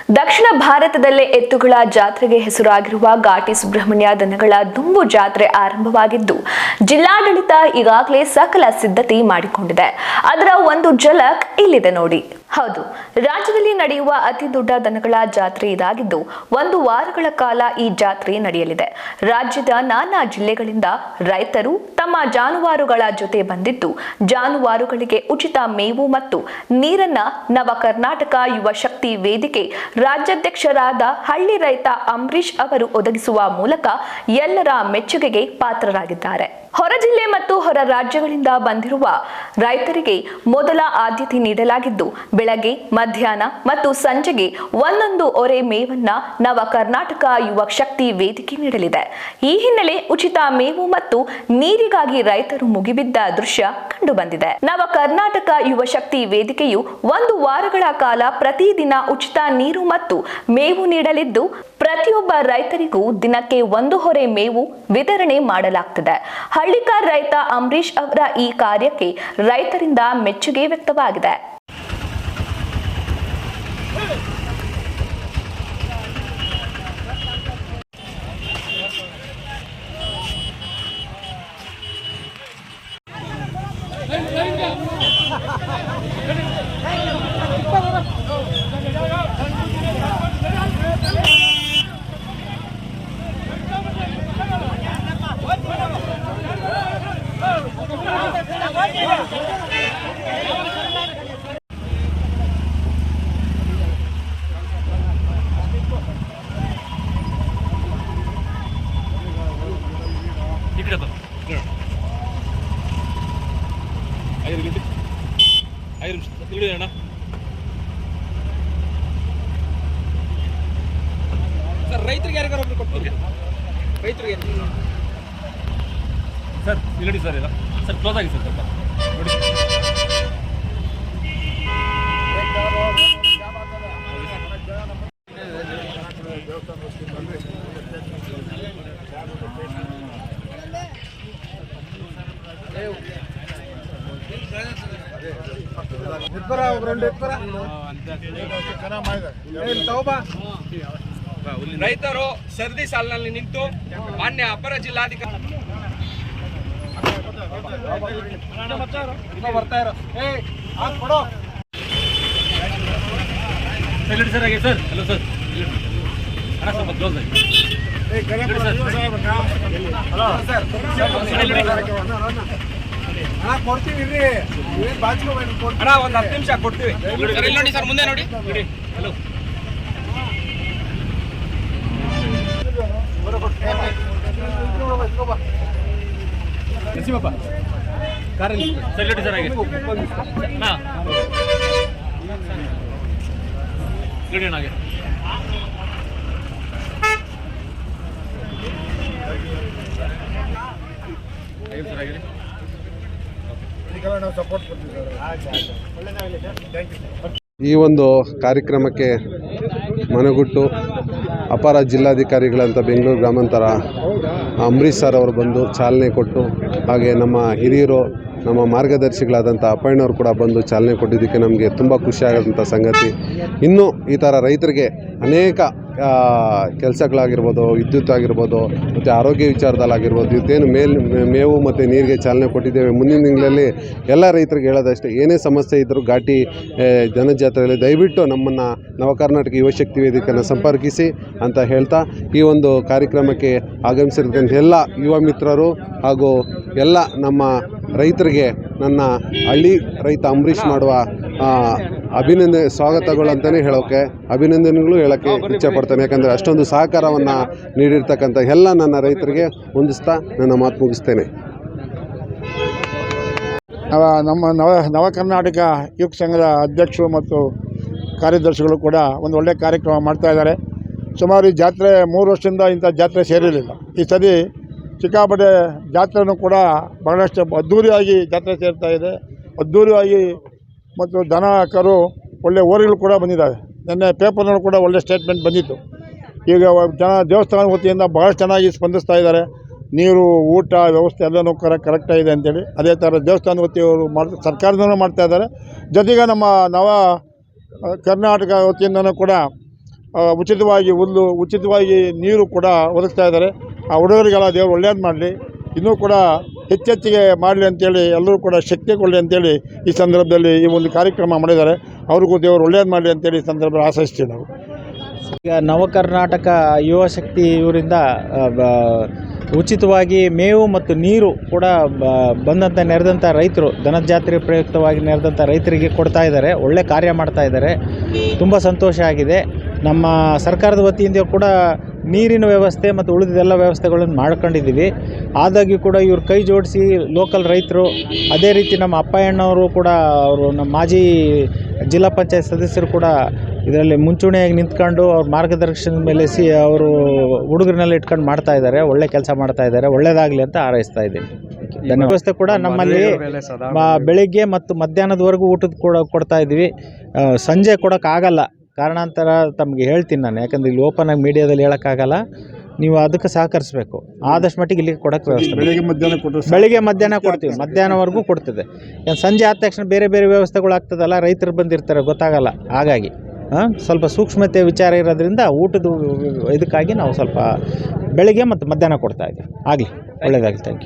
ದಕ್ಷಿಣ ಭಾರತದಲ್ಲೇ ಎತ್ತುಗಳ ಜಾತ್ರೆಗೆ ಹೆಸರಾಗಿರುವ ಘಾಟಿ ಸುಬ್ರಹ್ಮಣ್ಯ ದನಗಳ ದುಂಬು ಜಾತ್ರೆ ಆರಂಭವಾಗಿದ್ದು ಜಿಲ್ಲಾಡಳಿತ ಈಗಾಗಲೇ ಸಕಲ ಸಿದ್ಧತೆ ಮಾಡಿಕೊಂಡಿದೆ. ಅದರ ಒಂದು ಝಲಕ್ ಇಲ್ಲಿದೆ ನೋಡಿ. ಹೌದು, ರಾಜ್ಯದಲ್ಲಿ ನಡೆಯುವ ಅತಿ ದೊಡ್ಡ ದನಗಳ ಜಾತ್ರೆ ಇದಾಗಿದ್ದು 1 ವಾರಗಳ ಕಾಲ ಈ ಜಾತ್ರೆ ನಡೆಯಲಿದೆ. ರಾಜ್ಯದ ನಾನಾ ಜಿಲ್ಲೆಗಳಿಂದ ರೈತರು ತಮ್ಮ ಜಾನುವಾರುಗಳ ಜೊತೆ ಬಂದಿದ್ದು ಜಾನುವಾರುಗಳಿಗೆ ಉಚಿತ ಮೇವು ಮತ್ತು ನೀರನ್ನ ನವ ಕರ್ನಾಟಕ ಯುವ ಶಕ್ತಿ ವೇದಿಕೆ ರಾಜ್ಯಾಧ್ಯಕ್ಷರಾದ ಹಳ್ಳಿ ರೈತ ಅಂಬರೀಶ್ ಅವರು ಒದಗಿಸುವ ಮೂಲಕ ಎಲ್ಲರ ಮೆಚ್ಚುಗೆಗೆ ಪಾತ್ರರಾಗಿದ್ದಾರೆ. ಹೊರ ಜಿಲ್ಲೆ ಮತ್ತು ಹೊರ ರಾಜ್ಯಗಳಿಂದ ಬಂದಿರುವ ರೈತರಿಗೆ ಮೊದಲ ಆದ್ಯತೆ ನೀಡಲಾಗಿದ್ದು ಬೆಳಗ್ಗೆ, ಮಧ್ಯಾಹ್ನ ಮತ್ತು ಸಂಜೆಗೆ ಒಂದೊಂದು ಒರೆ ಮೇವನ್ನ ನವ ಕರ್ನಾಟಕ ಯುವ ಶಕ್ತಿ ವೇದಿಕೆ ನೀಡಲಿದೆ. ಈ ಹಿನ್ನೆಲೆ ಉಚಿತ ಮೇವು ಮತ್ತು ನೀರಿಗಾಗಿ ರೈತರು ಮುಗಿಬಿದ್ದ ದೃಶ್ಯ ಕಂಡುಬಂದಿದೆ. ನವ ಕರ್ನಾಟಕ ಯುವ ಶಕ್ತಿ ವೇದಿಕೆಯು 1 ವಾರಗಳ ಕಾಲ ಪ್ರತಿದಿನ ಉಚಿತ ನೀರು ಮತ್ತು ಮೇವು ನೀಡಲಿದ್ದು ಪ್ರತಿಯೊಬ್ಬ ರೈತರಿಗೂ ದಿನಕ್ಕೆ 1 ಹೊರೆ ಮೇವು ವಿತರಣೆ ಮಾಡಲಾಗುತ್ತದೆ. ಹಳ್ಳಿಕಾರ್ ರೈತ ಅಂಬರೀಶ್ ಅವರ ಈ ಕಾರ್ಯಕ್ಕೆ ರೈತರಿಂದ ಮೆಚ್ಚುಗೆ ವ್ಯಕ್ತವಾಗಿದೆ. ಸರ್ ರೈತರಿಗೆ ಯಾರಿಗಾರು ಒಬ್ರು ಕೊಟ್ಟು ರೈತರಿಗೆ ಸರ್ ಇಲ್ಲಿ ಸರ್ ಇಲ್ಲ ಸರ್ ಕ್ಲೋಸ್ ಆಗಿ ಸರ್ ಸ್ವಲ್ಪ ನೋಡಿ ರೈತರು ಸರದಿ ಸಾಲಿನಲ್ಲಿ ನಿಂತು ಮಾನ್ಯ ಅಪರ ಜಿಲ್ಲಾಧಿಕಾರಿ ಸರ್ ಆಗಿ ಸರ್ ಹಲೋ ಸರ್ ಅಣ್ಣ ಸ್ವಲ್ಪ ಕ್ಲೋಸ್ ಆಗಿ ಕೊಡ್ತೀವಿ ಅಣ್ಣ, ಒಂದು 10 ನಿಮಿಷ ಕೊಡ್ತೀವಿ. ನೋಡಿ ಸರ್ ಮುಂದೆ ನೋಡಿ. ಹಲೋ ನರಸಿಂಹಪ್ಪ ಕಾರಲ್ಲಿ ಸರ್ ಇಲ್ಲಡಿ ಸರ್ ಆಗಿ ಹಾಂ ಇಲ್ಲಡಿ ಅಣ್ಣಾಗೆ ಸರ್ ಆಗಿರಿ ಈ ಒಂದು ಕಾರ್ಯಕ್ರಮಕ್ಕೆ ಮನಗುಟ್ಟು ಅಪರ ಜಿಲ್ಲಾಧಿಕಾರಿಗಳಂತ ಬೆಂಗಳೂರು ಗ್ರಾಮಾಂತರ ಅಂಬರೀಶ್ ಸರ್ ಅವರು ಬಂದು ಚಾಲನೆ ಕೊಟ್ಟು, ಹಾಗೆ ನಮ್ಮ ಹಿರಿಯರು ನಮ್ಮ ಮಾರ್ಗದರ್ಶಿಗಳಾದಂಥ ಅಪ್ಪಣ್ಣವರು ಕೂಡ ಬಂದು ಚಾಲನೆ ಕೊಟ್ಟಿದ್ದಕ್ಕೆ ನಮಗೆ ತುಂಬ ಖುಷಿಯಾದಂಥ ಸಂಗತಿ. ಇನ್ನೂ ಈ ಥರ ರೈತರಿಗೆ ಅನೇಕ ಕೆಲಸಗಳಾಗಿರ್ಬೋದು, ವಿದ್ಯುತ್ ಆಗಿರ್ಬೋದು, ಮತ್ತು ಆರೋಗ್ಯ ವಿಚಾರದಲ್ಲಾಗಿರ್ಬೋದು, ಇದೇನು ಮೇವು ಮತ್ತು ನೀರಿಗೆ ಚಾಲನೆ ಕೊಟ್ಟಿದ್ದೇವೆ. ಮುಂದಿನ ತಿಂಗಳಲ್ಲಿ ಎಲ್ಲ ರೈತರಿಗೆ ಹೇಳೋದಷ್ಟೇ, ಏನೇ ಸಮಸ್ಯೆ ಇದ್ದರೂ ಘಾಟಿ ಜನಜಾತ್ರೆಯಲ್ಲಿ ದಯವಿಟ್ಟು ನಮ್ಮನ್ನು ನವಕರ್ನಾಟಕ ಯುವ ಶಕ್ತಿ ವೇದಿಕೆಯನ್ನು ಸಂಪರ್ಕಿಸಿ ಅಂತ ಹೇಳ್ತಾ, ಈ ಒಂದು ಕಾರ್ಯಕ್ರಮಕ್ಕೆ ಆಗಮಿಸಿರ್ತಕ್ಕಂಥ ಎಲ್ಲ ಯುವ ಮಿತ್ರರು ಹಾಗೂ ಎಲ್ಲ ನಮ್ಮ ರೈತರಿಗೆ ನನ್ನ ಹಳ್ಳಿ ರೈತ ಅಂಬರೀಶ್ ಮಾಡುವ ಸ್ವಾಗತಗಳು ಅಂತಲೇ ಅಭಿನಂದನೆಗಳು ಹೇಳೋಕ್ಕೆ ಇಚ್ಛೆಪಡ್ತೇನೆ. ಯಾಕಂದರೆ ಅಷ್ಟೊಂದು ಸಹಕಾರವನ್ನು ನೀಡಿರ್ತಕ್ಕಂಥ ಎಲ್ಲ ನನ್ನ ರೈತರಿಗೆ ಹೊಂದಿಸ್ತಾ ನನ್ನ ಮಾತು ಮುಗಿಸ್ತೇನೆ. ನಮ್ಮ ನವ ಕರ್ನಾಟಕ ಯುವ ಸಂಘದ ಅಧ್ಯಕ್ಷರು ಮತ್ತು ಕಾರ್ಯದರ್ಶಿಗಳು ಕೂಡ ಒಂದು ಒಳ್ಳೆಯ ಕಾರ್ಯಕ್ರಮ ಮಾಡ್ತಾಯಿದ್ದಾರೆ. ಸುಮಾರು ಈ ಜಾತ್ರೆ 3 ವರ್ಷದಿಂದ ಇಂಥ ಜಾತ್ರೆ ಸೇರಿರಲಿಲ್ಲ. ಈ ಸರಿ ಸಿಕ್ಕಾಪಟ್ಟೆ ಜಾತ್ರೆನೂ ಕೂಡ ಬಹಳಷ್ಟು ಅದ್ಧೂರಿಯಾಗಿ ಜಾತ್ರೆ ಸೇರ್ತಾ ಇದೆ. ಅದ್ಧೂರಿಯಾಗಿ ಮತ್ತು ದನ ಕರು ಒಳ್ಳೆಯ ಓರಿಗಳು ಕೂಡ ಬಂದಿದ್ದಾವೆ. ನಿನ್ನೆ ಪೇಪರ್ನಲ್ಲೂ ಕೂಡ ಒಳ್ಳೆಯ ಸ್ಟೇಟ್ಮೆಂಟ್ ಬಂದಿತ್ತು. ಈಗ ದೇವಸ್ಥಾನ ವತಿಯಿಂದ ಭಾಳ ಚೆನ್ನಾಗಿ ಸ್ಪಂದಿಸ್ತಾ ಇದ್ದಾರೆ. ನೀರು, ಊಟ ವ್ಯವಸ್ಥೆ ಎಲ್ಲನೂ ಕರೆಕ್ಟಾಗಿದೆ ಅಂತೇಳಿ. ಅದೇ ಥರ ದೇವಸ್ಥಾನ ವತಿಯವರು ಸರ್ಕಾರದೂ ಮಾಡ್ತಾಯಿದ್ದಾರೆ. ಜೊತೆಗೆ ನಮ್ಮ ನವ ಕರ್ನಾಟಕ ವತಿಯಿಂದನೂ ಕೂಡ ಉಚಿತವಾಗಿ ಹುಲ್ಲು, ಉಚಿತವಾಗಿ ನೀರು ಕೂಡ ಒದಗಿಸ್ತಾ ಇದ್ದಾರೆ. ಆ ಹುಡುಗರಿಗೆಲ್ಲ ದೇವರು ಒಳ್ಳೇದು ಮಾಡಲಿ, ಇನ್ನೂ ಕೂಡ ಹೆಚ್ಚೆಚ್ಚಿಗೆ ಮಾಡಲಿ ಅಂತೇಳಿ ಎಲ್ಲರೂ ಕೂಡ ಶಕ್ತಿ ಕೊಡಲಿ ಅಂತೇಳಿ ಈ ಸಂದರ್ಭದಲ್ಲಿ ಈ ಒಂದು ಕಾರ್ಯಕ್ರಮ ಮಾಡಿದ್ದಾರೆ. ಅವ್ರಿಗೂ ದೇವರು ಒಳ್ಳೇದು ಮಾಡಲಿ ಅಂತೇಳಿ ಈ ಸಂದರ್ಭದಲ್ಲಿ ಆಶಿಸ್ತೀವಿ ನಾವು. ಈಗ ನವಕರ್ನಾಟಕ ಯುವ ಶಕ್ತಿ ಇವರಿಂದ ಉಚಿತವಾಗಿ ಮೇವು ಮತ್ತು ನೀರು ಕೂಡ ಬಂದಂಥ ನೆರೆದಂಥ ರೈತರು, ದನದ ಜಾತ್ರೆ ಪ್ರಯುಕ್ತವಾಗಿ ನೆರೆದಂಥ ರೈತರಿಗೆ ಕೊಡ್ತಾ ಇದ್ದಾರೆ. ಒಳ್ಳೆ ಕಾರ್ಯ ಮಾಡ್ತಾ ಇದ್ದಾರೆ. ತುಂಬ ಸಂತೋಷ ಆಗಿದೆ. ನಮ್ಮ ಸರ್ಕಾರದ ವತಿಯಿಂದ ಕೂಡ ನೀರಿನ ವ್ಯವಸ್ಥೆ ಮತ್ತು ಉಳಿದೆಲ್ಲ ವ್ಯವಸ್ಥೆಗಳನ್ನು ಮಾಡ್ಕೊಂಡಿದ್ದೀವಿ. ಆದಾಗ್ಯೂ ಕೂಡ ಇವ್ರು ಕೈ ಜೋಡಿಸಿ ಲೋಕಲ್ ರೈತರು, ಅದೇ ರೀತಿ ನಮ್ಮ ಅಪ್ಪಯ್ಯಣ್ಣವರು ಕೂಡ, ಅವರು ನಮ್ಮ ಮಾಜಿ ಜಿಲ್ಲಾ ಪಂಚಾಯತ್ ಸದಸ್ಯರು ಕೂಡ ಇದರಲ್ಲಿ ಮುಂಚೂಣಿಯಾಗಿ ನಿಂತ್ಕೊಂಡು ಅವ್ರ ಮಾರ್ಗದರ್ಶನದ ಮೇಲೆ ಅವರು ಹುಡುಗರನ್ನೆಲ್ಲ ಇಟ್ಕೊಂಡು ಮಾಡ್ತಾ ಇದ್ದಾರೆ. ಒಳ್ಳೆ ಕೆಲಸ ಮಾಡ್ತಾ ಇದ್ದಾರೆ. ಒಳ್ಳೆಯದಾಗಲಿ ಅಂತ ಹಾರೈಸ್ತಾ ಇದ್ದೀನಿ. ಧನ್ಯವಾದ. ವ್ಯವಸ್ಥೆ ಕೂಡ ನಮ್ಮಲ್ಲಿ ಬೆಳಿಗ್ಗೆ ಮತ್ತು ಮಧ್ಯಾಹ್ನದವರೆಗೂ ಊಟದ ಕೂಡ ಕೊಡ್ತಾ ಇದ್ವಿ. ಸಂಜೆ ಕೊಡೋಕ್ಕಾಗಲ್ಲ, ಕಾರಣಾಂತರ ತಮಗೆ ಹೇಳ್ತೀನಿ ನಾನು, ಯಾಕಂದರೆ ಇಲ್ಲಿ ಓಪನ್ ಆಗಿ ಮೀಡಿಯಾದಲ್ಲಿ ಹೇಳೋಕ್ಕಾಗಲ್ಲ. ನೀವು ಅದಕ್ಕೆ ಸಹಕರಿಸಬೇಕು. ಆದಷ್ಟು ಮಟ್ಟಿಗೆ ಇಲ್ಲಿಗೆ ಕೊಡೋಕ್ಕೆ ವ್ಯವಸ್ಥೆ. ಬೆಳಿಗ್ಗೆ ಮಧ್ಯಾಹ್ನ ಕೊಡ್ತೀವಿ, ಮಧ್ಯಾಹ್ನವರೆಗೂ ಕೊಡ್ತಿದೆ. ಸಂಜೆ ಆದ ತಕ್ಷಣ ಬೇರೆ ಬೇರೆ ವ್ಯವಸ್ಥೆಗಳು ಆಗ್ತದಲ್ಲ, ರೈತರು ಬಂದಿರ್ತಾರೆ, ಗೊತ್ತಾಗಲ್ಲ. ಹಾಗಾಗಿ ಸ್ವಲ್ಪ ಸೂಕ್ಷ್ಮತೆ ವಿಚಾರ ಇರೋದ್ರಿಂದ ಊಟದ ಇದಕ್ಕಾಗಿ ನಾವು ಸ್ವಲ್ಪ ಬೆಳಿಗ್ಗೆ ಮತ್ತು ಮಧ್ಯಾಹ್ನ ಕೊಡ್ತಾ ಇದ್ದೀವಿ. ಆಗಲಿ, ಒಳ್ಳೆಯದಾಗಲಿ. Thank you.